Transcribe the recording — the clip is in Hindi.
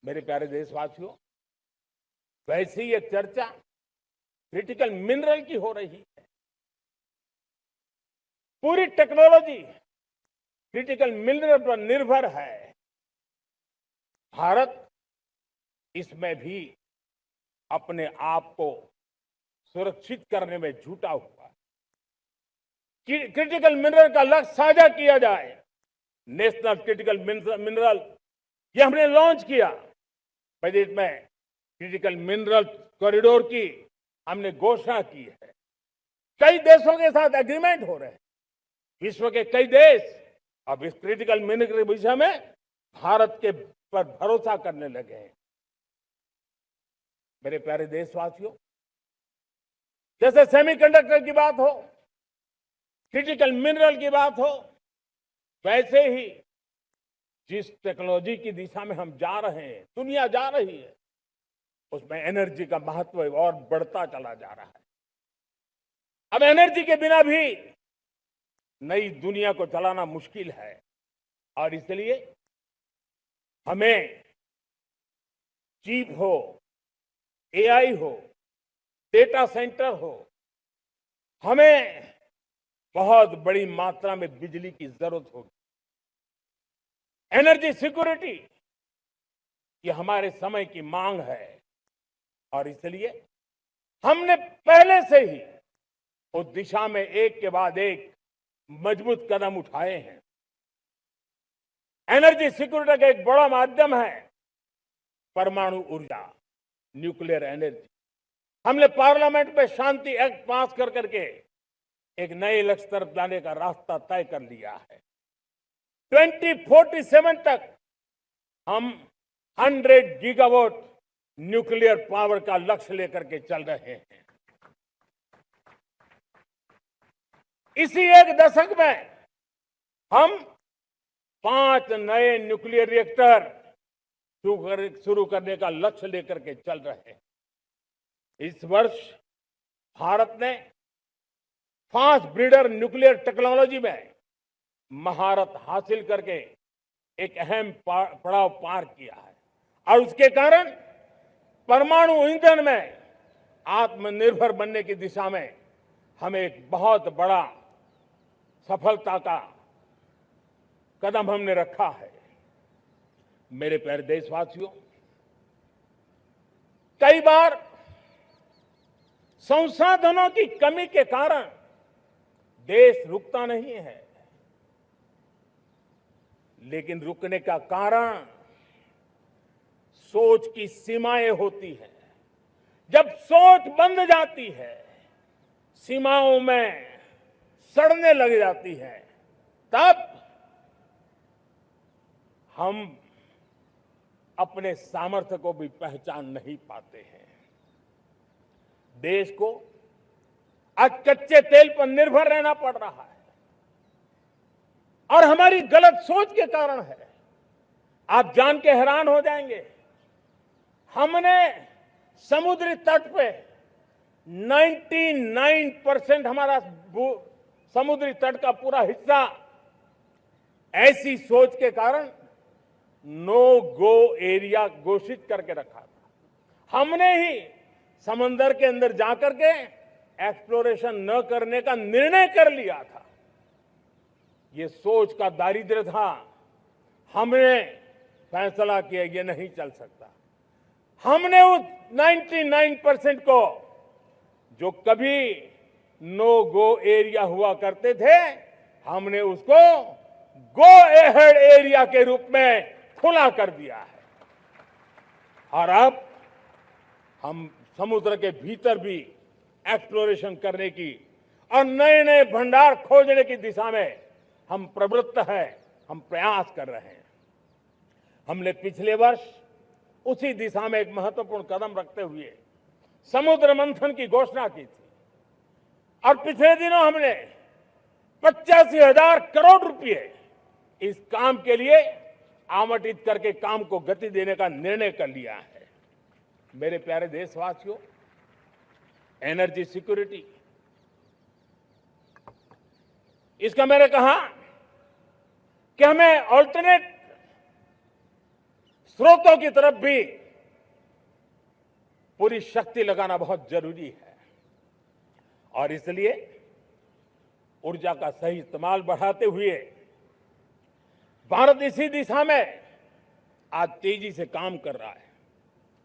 मेरे प्यारे देशवासियों, वैसे ही एक चर्चा क्रिटिकल मिनरल की हो रही है। पूरी टेक्नोलॉजी क्रिटिकल मिनरल पर निर्भर है। भारत इसमें भी अपने आप को सुरक्षित करने में जुटा हुआ है। क्रिटिकल मिनरल का लक्ष्य साझा किया जाए। नेशनल क्रिटिकल मिनरल ये हमने लॉन्च किया। बजट में क्रिटिकल मिनरल कॉरिडोर की हमने घोषणा की है। कई देशों के साथ एग्रीमेंट हो रहे हैं। विश्व के कई देश अब इस क्रिटिकल मिनरल के विषय में भारत के पर भरोसा करने लगे हैं। मेरे प्यारे देशवासियों, जैसे सेमीकंडक्टर की बात हो, क्रिटिकल मिनरल की बात हो, वैसे ही जिस टेक्नोलॉजी की दिशा में हम जा रहे हैं, दुनिया जा रही है, उसमें एनर्जी का महत्व और बढ़ता चला जा रहा है। अब एनर्जी के बिना भी नई दुनिया को चलाना मुश्किल है और इसलिए हमें चिप हो, एआई हो, डेटा सेंटर हो, हमें बहुत बड़ी मात्रा में बिजली की जरूरत होगी। एनर्जी सिक्योरिटी ये हमारे समय की मांग है और इसलिए हमने पहले से ही उस दिशा में एक के बाद एक मजबूत कदम उठाए हैं। एनर्जी सिक्योरिटी का एक बड़ा माध्यम है परमाणु ऊर्जा, न्यूक्लियर एनर्जी। हमने पार्लियामेंट में शांति एक्ट पास कर करके एक नए लक्ष्य तरफ जाने का रास्ता तय कर लिया है। 2047 तक हम 100 गीगावाट न्यूक्लियर पावर का लक्ष्य लेकर के चल रहे हैं। इसी एक दशक में हम 5 नए न्यूक्लियर रिएक्टर शुरू करने का लक्ष्य लेकर के चल रहे हैं। इस वर्ष भारत ने फास्ट ब्रीडर न्यूक्लियर टेक्नोलॉजी में महारत हासिल करके एक अहम पड़ाव पार किया है और उसके कारण परमाणु ईंधन में आत्मनिर्भर बनने की दिशा में हमें एक बहुत बड़ा सफलता का कदम हमने रखा है। मेरे प्यारे देशवासियों, कई बार संसाधनों की कमी के कारण देश रुकता नहीं है, लेकिन रुकने का कारण सोच की सीमाएं होती हैं। जब सोच बंध जाती है, सीमाओं में सड़ने लग जाती है, तब हम अपने सामर्थ्य को भी पहचान नहीं पाते हैं। देश को आज कच्चे तेल पर निर्भर रहना पड़ रहा है और हमारी गलत सोच के कारण है। आप जान के हैरान हो जाएंगे, हमने समुद्री तट पे 99% हमारा समुद्री तट का पूरा हिस्सा ऐसी सोच के कारण नो गो एरिया घोषित करके रखा था। हमने ही समंदर के अंदर जाकर के एक्सप्लोरेशन न करने का निर्णय कर लिया था। ये सोच का दारिद्र्य था। हमने फैसला किया ये नहीं चल सकता। हमने उस 99% को, जो कभी नो गो एरिया हुआ करते थे, हमने उसको गो एहेड एरिया के रूप में खुला कर दिया है और अब हम समुद्र के भीतर भी एक्सप्लोरेशन करने की और नए नए भंडार खोजने की दिशा में हम प्रवृत्त हैं, हम प्रयास कर रहे हैं। हमने पिछले वर्ष उसी दिशा में एक महत्वपूर्ण कदम रखते हुए समुद्र मंथन की घोषणा की थी और पिछले दिनों हमने 85,000 करोड़ रुपए इस काम के लिए आवंटित करके काम को गति देने का निर्णय कर लिया है। मेरे प्यारे देशवासियों, एनर्जी सिक्योरिटी, इसका मैंने कहा कि हमें ऑल्टरनेट स्रोतों की तरफ भी पूरी शक्ति लगाना बहुत जरूरी है और इसलिए ऊर्जा का सही इस्तेमाल बढ़ाते हुए भारत इसी दिशा में आज तेजी से काम कर रहा है।